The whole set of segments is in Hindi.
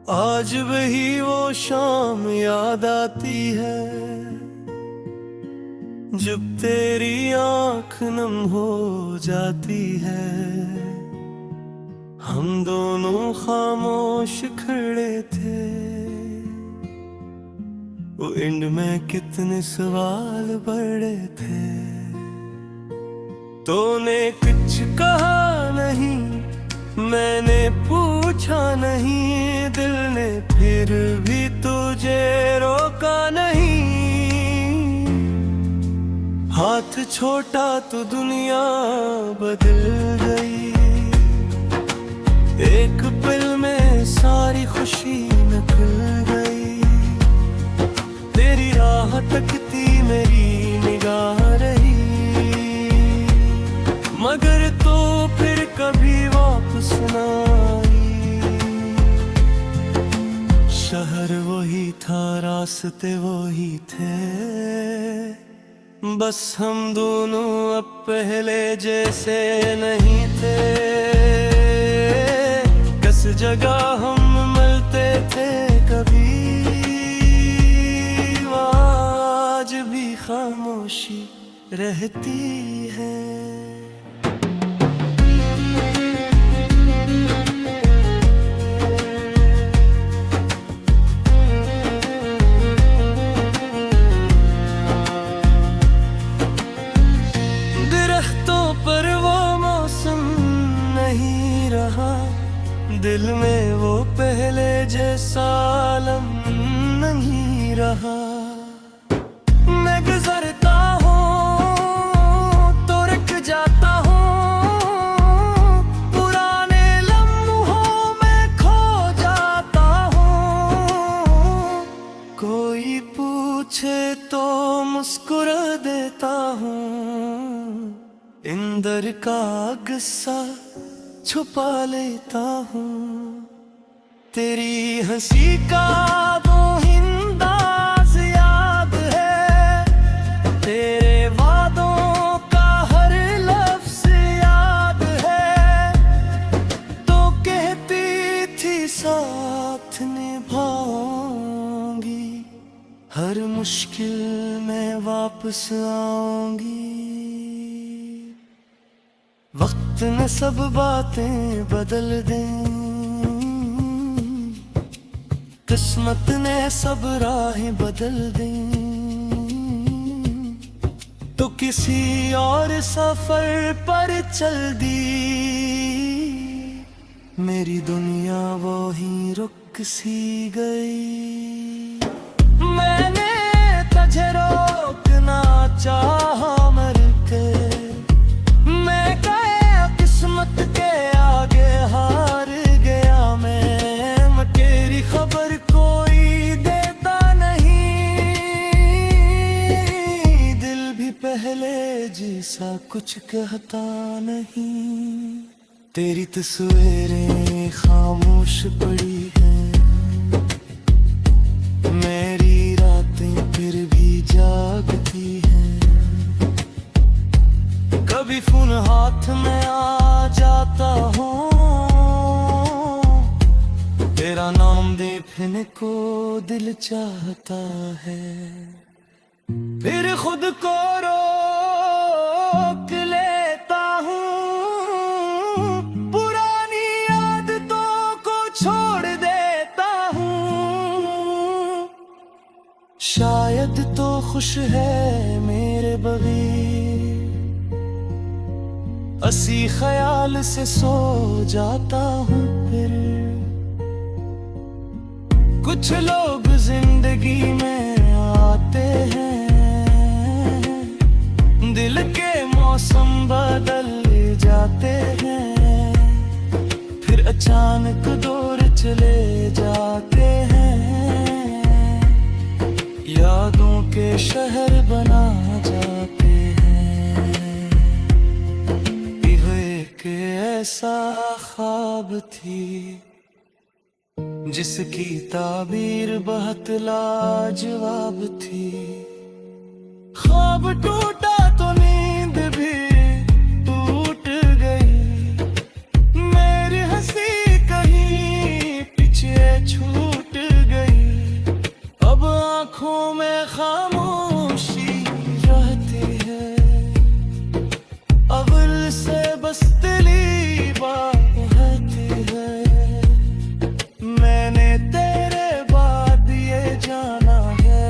आज वही वो शाम याद आती है जब तेरी आंख नम हो जाती है। हम दोनों खामोश खड़े थे, वो एंड में कितने सवाल बड़े थे। तूने कुछ कहा नहीं, मैंने पूछा नहीं, दिल ने फिर भी तुझे रोका नहीं। हाथ छोटा तो दुनिया बदल गई, एक पल में सारी खुशी निकल गई। तेरी राह तकती मेरी निगाह रही, मगर तो फिर कभी वापस न आई। शहर वही था, रास्ते वही थे, बस हम दोनों अब पहले जैसे नहीं थे। किस जगह हम मिलते थे कभी, आज भी खामोशी रहती है। दिल में वो पहले जैसा आलम नहीं रहा। मैं गुजरता हूँ तो रुक जाता हूँ, पुराने लम्हों में खो जाता हूँ। कोई पूछे तो मुस्कुरा देता हूँ, इंदर का गुस्सा छुपा लेता हूँ। तेरी हंसी का दो हिंदाज याद है, तेरे वादों का हर लफ्ज याद है। तो कहती थी साथ निभाऊंगी, हर मुश्किल में वापस आऊंगी। वक्त ने सब बातें बदल दी, किस्मत ने सब राहें बदल दी। तो किसी और सफर पर चल दी, मेरी दुनिया वो ही रुक सी गई। मैंने तुझे रोकना चाहा मर के, किस्मत के आगे हार गया मैं। तेरी खबर कोई देता नहीं, दिल भी पहले जैसा कुछ कहता नहीं। तेरी तस्वीरें खामोश पड़ी हैं, मेरी रातें फिर भी जागती हैं। कभी फोन हाथ में आ जाता हूँ, तेरा नाम देखने को दिल चाहता है। फिर खुद को रोक लेता हूँ, पुरानी आदतों को छोड़ देता हूँ। शायद तो खुश है मेरे बगैर, असी ख्याल से सो जाता हूँ। फिर कुछ लोग जिंदगी में आते हैं, दिल के मौसम बदल जाते हैं। फिर अचानक दूर चले जाते हैं, यादों के शहर बना जाते हैं। ऐसा ख्वाब थी जिसकी ताबीर बहुत लाजवाब थी। ख्वाब टूटा तो नींद भी टूट गई, मेरी हंसी कहीं पीछे छूट आँखों में खामोशी रहती है, अव्वल से बस दिली बात रहती है। मैंने तेरे बाद ये जाना है,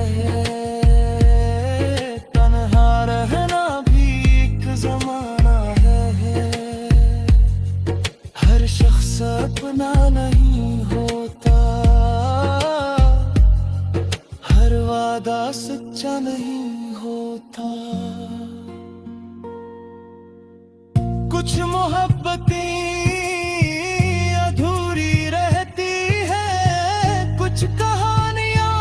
तन्हा रहना भी एक जमाना है। हर शख्स अपना नहीं होता, हर वादा सच्चा नहीं होता। कुछ मोहब्बतें अधूरी रहती है, कुछ कहानियां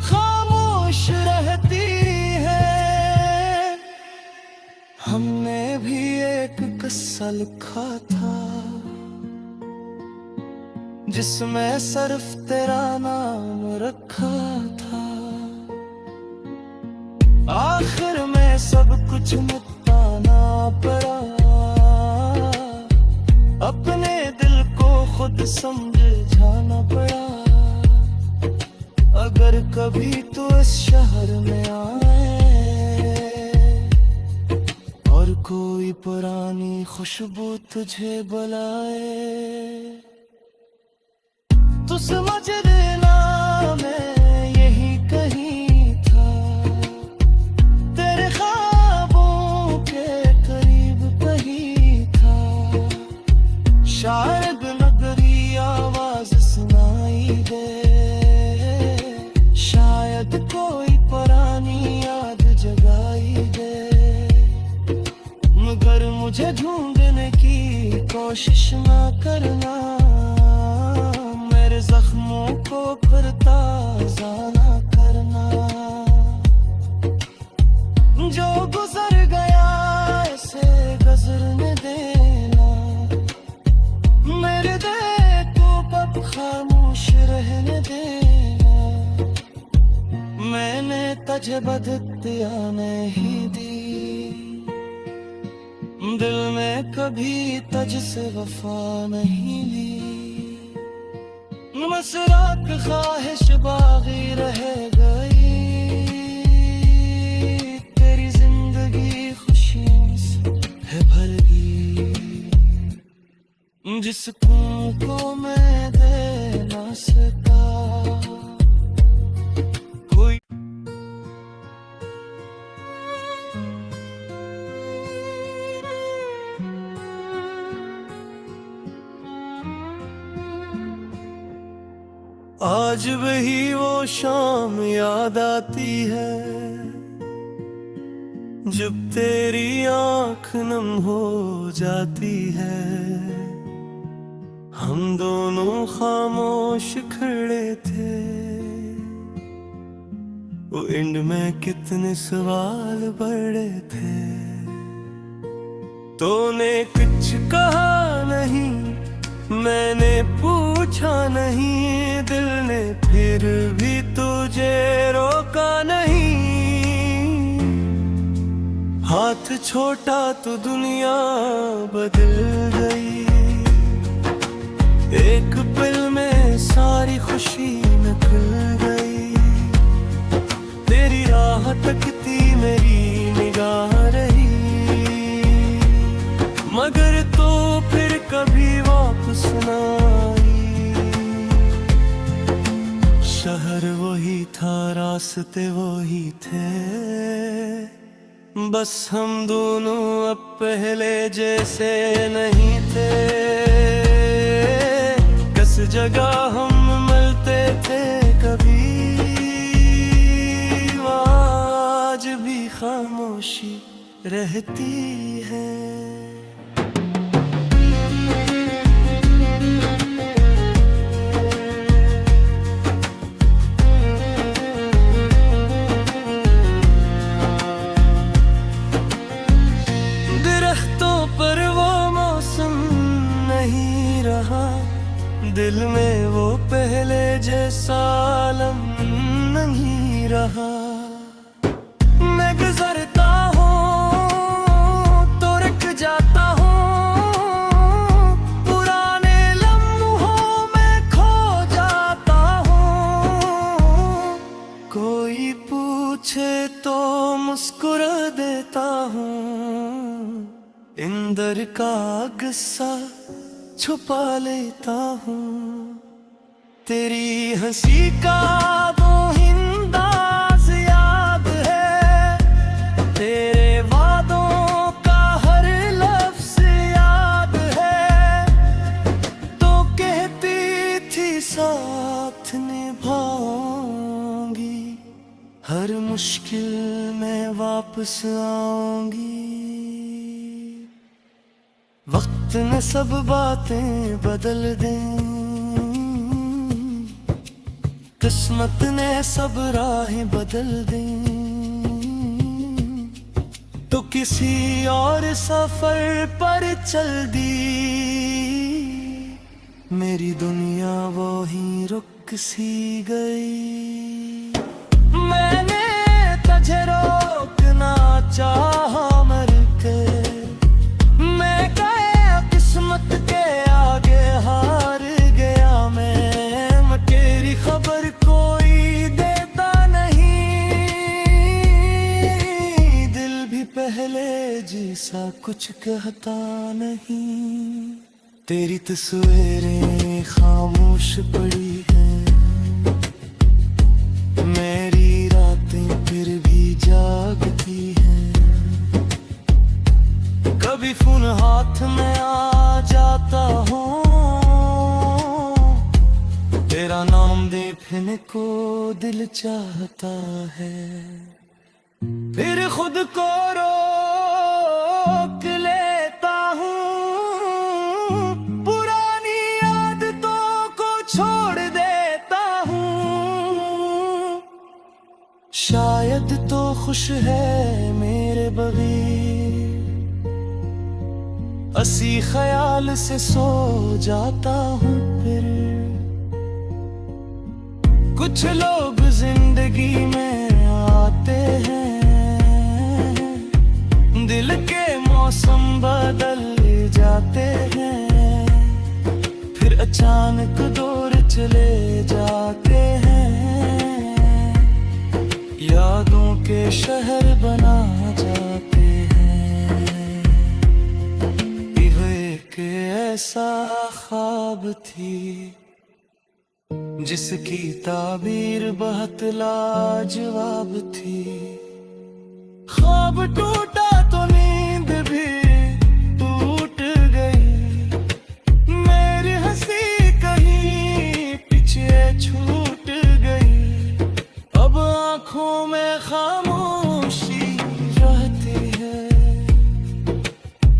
खामोश रहती है। हमने भी एक किस्सा लिखा था, जिसमें सिर्फ तेरा नाम रखा था। आखिर में सब कुछ मिटाना पड़ा, अपने दिल को खुद समझाना पड़ा। अगर कभी तू इस शहर में आए और कोई पुरानी खुशबू तुझे बुलाए, तो समझ लेना मैं यही कहीं था, तेरे ख्वाबों के करीब कहीं था। शायद नगरी आवाज सुनाई दे, शायद कोई पुरानी याद जगाई दे, मगर मुझे ढूंढने की कोशिश ना करना, जख्मों को फिर ताज़ा ना करना। जो गुजर गया इसे गुजरने देना, मेरे दिल को अब खामोश रहने देना। मैंने तुझे बदतिया नहीं दी, दिल में कभी तुझसे वफा नहीं ली। मसराक ख्वाहिश बागी रह गई, तेरी जिंदगी खुशियों से है भर गई। जिस को मैं दे ना सका कोई। आज वही वो शाम याद आती है, जब तेरी आंख नम हो जाती है। हम दोनों खामोश खड़े थे, वो एंड में कितने सवाल बड़े थे। तूने कुछ कहा नहीं, मैंने पूछा नहीं, दिल ने फिर भी तुझे रोका नहीं। हाथ छोटा तो दुनिया बदल गई, एक पल में सारी खुशी निकल गई। तेरी राह तकती मेरी निगाह रही, मगर तो फिर कभी वापस ना आई। शहर वही था, रास्ते वही थे, बस हम दोनों अब पहले जैसे नहीं थे। किस जगह हम मिलते थे कभी, आज भी खामोशी रहती है। दिल में वो पहले जैसा आलम नहीं रहा। मैं गुजरता हूँ तो रुक जाता हूँ, पुराने लम्हों में खो जाता हूँ। कोई पूछे तो मुस्कुरा देता हूँ, इंदर का गुस्सा छुपा लेता हूँ। तेरी हंसी का दो हिंदाज याद है, तेरे वादों का हर लफ्ज याद है। तो कहती थी साथ निभाऊंगी, हर मुश्किल में वापस आऊंगी। वक्त ने सब बातें बदल दी, किस्मत ने सब राहें बदल दी। तो किसी और सफर पर चल दी, मेरी दुनिया वो ही रुक सी गई। मैंने तुझे रोकना चाहा मर के, मैं गया किस्मत के आगे हार गया। मैं तेरी खबर कोई देता नहीं, दिल भी पहले जैसा कुछ कहता नहीं। तेरी तस्वीरें खामोश पड़ी हैं, मेरी रातें फिर भी जागती हैं। कभी फोन हाथ में आ जाता हूँ, तेरा नाम देखने को दिल चाहता है। फिर खुद को रोक लेता हूँ, पुरानी आदतों को छोड़ देता हूँ। शायद तो खुश है मेरे बगैर, असी ख्याल से सो जाता हूँ। फिर कुछ लोग जिंदगी में आते हैं, दिल के मौसम बदल जाते हैं। फिर अचानक दूर चले जाते हैं, यादों के शहर बना जाते हैं। यह एक ऐसा ख्वाब थी, जिसकी ताबीर बहुत लाजवाब थी। ख्वाब टूटा तो नींद भी टूट गई, मेरी हंसी कहीं पीछे छूट गई। अब आंखों में खामोशी रहती है,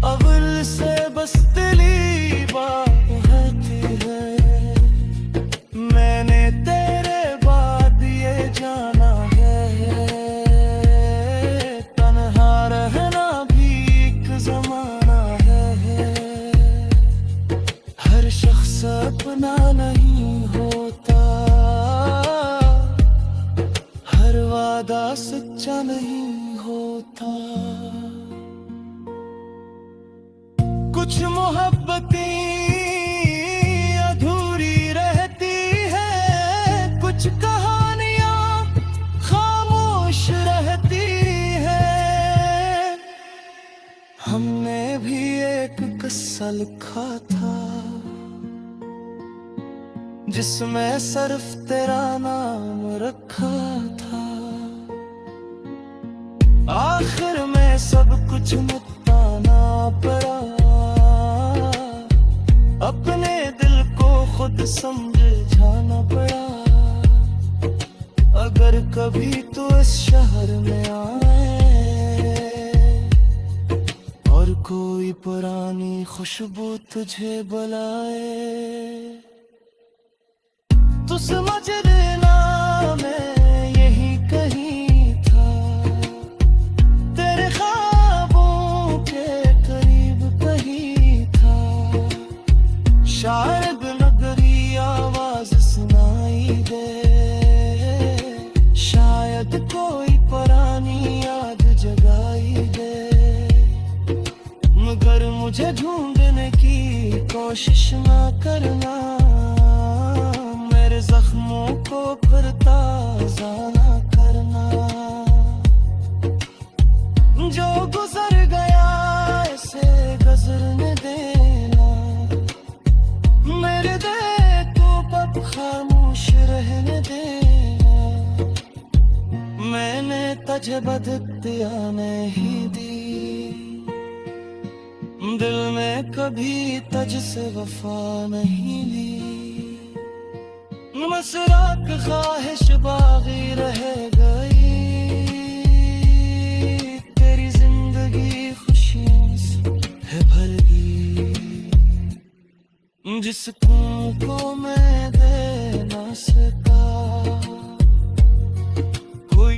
अव्वल से बस दिली बात रहती है। मैंने तेरे बाद ये जाना है, तन्हा रहना भी एक ज़माना है। हर शख्स अपना नहीं होता, हर वादा सच्चा नहीं होता। कुछ मोहब्बतें कुछ कहानियां खामोश रहती है। हमने भी एक किस्सा लिखा था, जिसमें सिर्फ तेरा नाम रखा था। आखिर में सब कुछ मिटाना पड़ा, अपने दिल को खुद समझाना पड़ा। अगर कभी तो इस शहर में आए और कोई पुरानी खुशबू तुझे बुलाए, तो समझ लेना मैं यही कहीं था। तेरे ख्वाबों के करीब कहीं था, शायद नगरी आवाज सुनाई दे, शायद कोई पुरानी याद जगाई दे। मगर मुझे ढूंढने की कोशिश ना करना, मेरे जख्मों को फिर ताज़ा ना तुझे बदतिया नहीं दी, दिल में कभी तुझसे वफा नहीं ली। मसराक ख्वाहिश बागी रह गई, तेरी जिंदगी खुशियों से है भर गई, जिसको मैं दे ना सका कोई।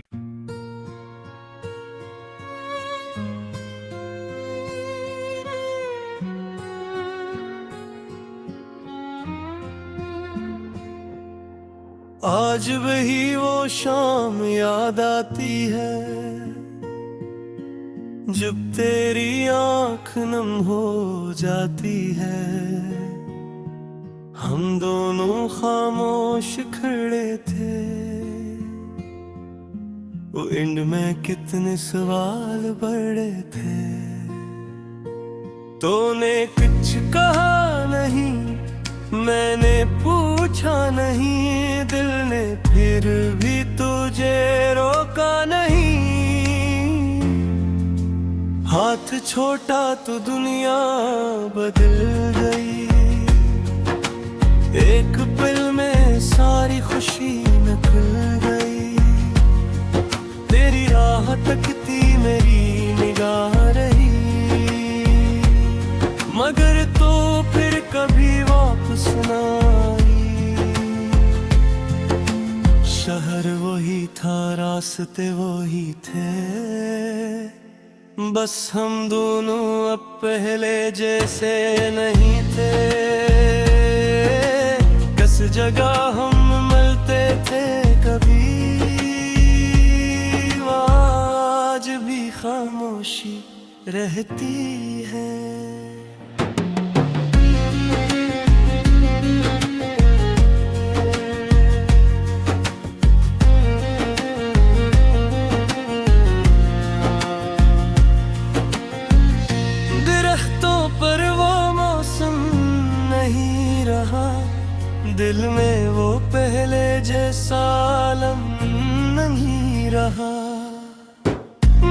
आज वही वो शाम याद आती है, जब तेरी आंख नम हो जाती है। हम दोनों खामोश खड़े थे, वो एंड में कितने सवाल बड़े थे। तूने कुछ कहा नहीं, मैंने पूछा नहीं, दिल ने फिर भी तुझे रोका नहीं। हाथ छोटा तो दुनिया बदल गई, एक पल में सारी खुशी निकल गई। तेरी राह तकती मेरी निगाह रही, मगर तो फिर कभी वापस ना आई। शहर वही था, रास्ते वही थे, बस हम दोनों अब पहले जैसे नहीं थे। किस जगह हम मिलते थे कभी, आज भी खामोशी रहती है। दिल में वो पहले जैसा आलम नहीं रहा।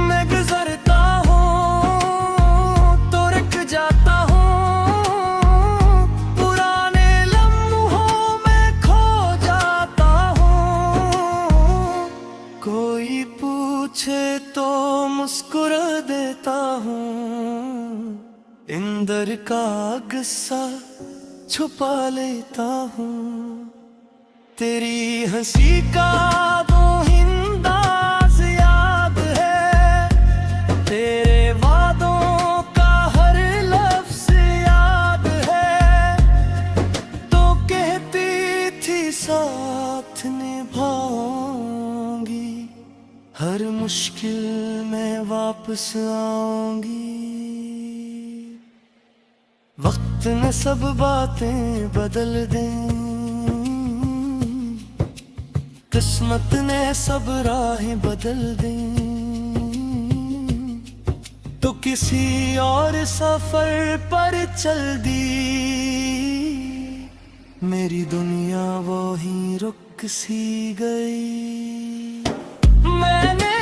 मैं गुजरता हूँ तो रुक जाता हूँ, पुराने लम्हों में खो जाता हूँ। कोई पूछे तो मुस्कुरा देता हूँ, इंदर का गुस्सा छुपा लेता हूँ। तेरी हंसी का दो हिंदाज याद है, तेरे वादों का हर लफ्ज याद है। तो कहती थी साथ निभाऊंगी, हर मुश्किल में वापस आऊंगी। वक्त ने सब बातें बदल दी, किस्मत ने सब राहें बदल दी। तो किसी और सफर पर चल दी, मेरी दुनिया वो ही रुक सी गई। मैंने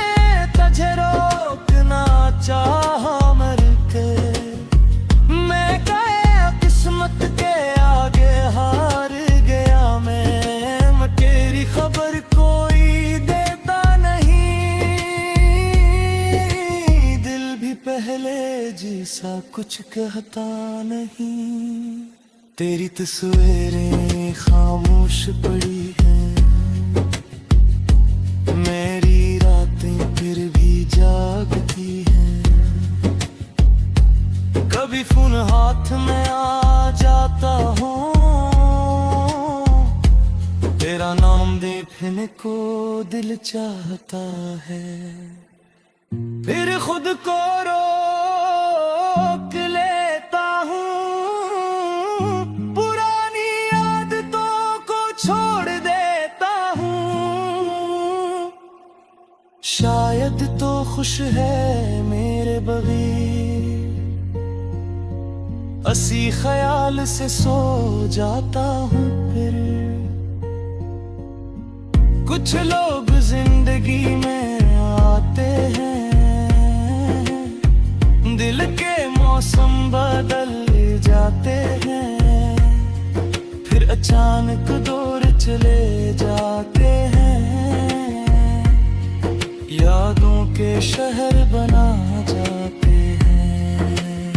तुझे रोकना चाहा मर के, किस्मत के आगे हार गया मैं। तेरी खबर कोई देता नहीं, दिल भी पहले जैसा कुछ कहता नहीं। तेरी तस्वीरें खामोश पड़ी हैं, मेरी रातें फिर भी जागती हैं। कभी फोन हाथ में आ जाता हूँ, तेरा नाम देखने को दिल चाहता है। फिर खुद को रोक लेता हूँ, पुरानी आदतों को छोड़ देता हूँ। शायद तो खुश है मेरे बगैर, हंसी ख्याल से सो जाता हूँ। फिर कुछ लोग जिंदगी में आते जाते हैं, फिर अचानक दूर चले जाते हैं, यादों के शहर बना जाते हैं।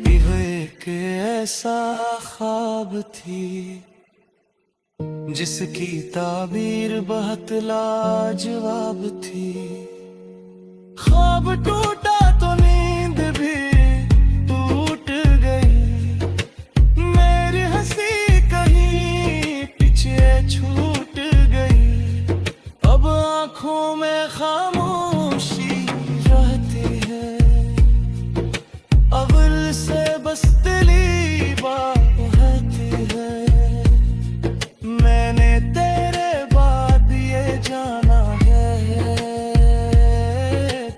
यह एक ऐसा ख्वाब थी जिसकी ताबीर बहुत लाजवाब थी। ख्वाब टूटा तो नींद भी टूट गई, मेरी हंसी कहीं पीछे छूट गई। अब आंखों में खामोशी रहती है, अव्वल से बस दिली बात रहती है। मैंने तेरे बाद ये जाना है,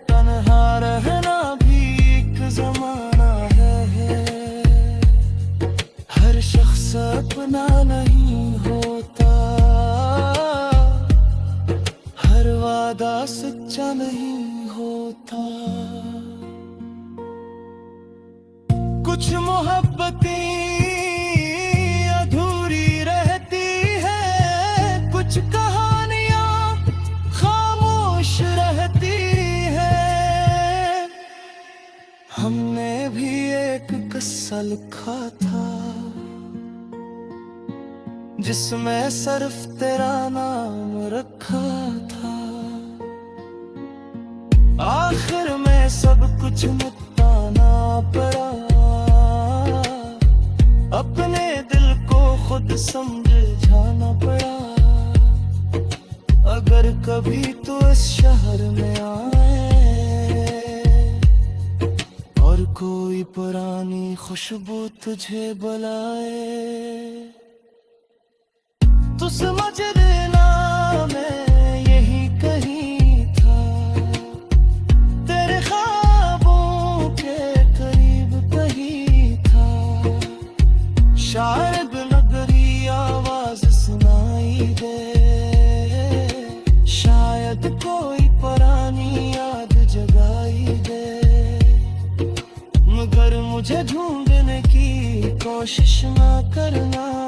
तन्हा रहना भी एक ज़माना है। हर शख्स अपना नहीं होता, हर वादा सच्चा नहीं होता। कुछ मोहब्बतें अधूरी रहती है, कुछ कहानियां खामोश रहती है। हमने भी एक किस्सा लिखा था जिसमें सिर्फ तेरा नाम रखा था। आखिर में सब कुछ मिटाना पड़ा, अपने दिल को खुद समझाना पड़ा। अगर कभी तो इस शहर में आए और कोई पुरानी खुशबू तुझे बुलाए, तो समझ लेना मैं यही कहीं था, तेरे ख्वाबों के करीब कहीं था। शायद नगरी आवाज सुनाई दे, शायद कोई पुरानी याद जगाई दे, मगर मुझे ढूंढने की कोशिश ना करना।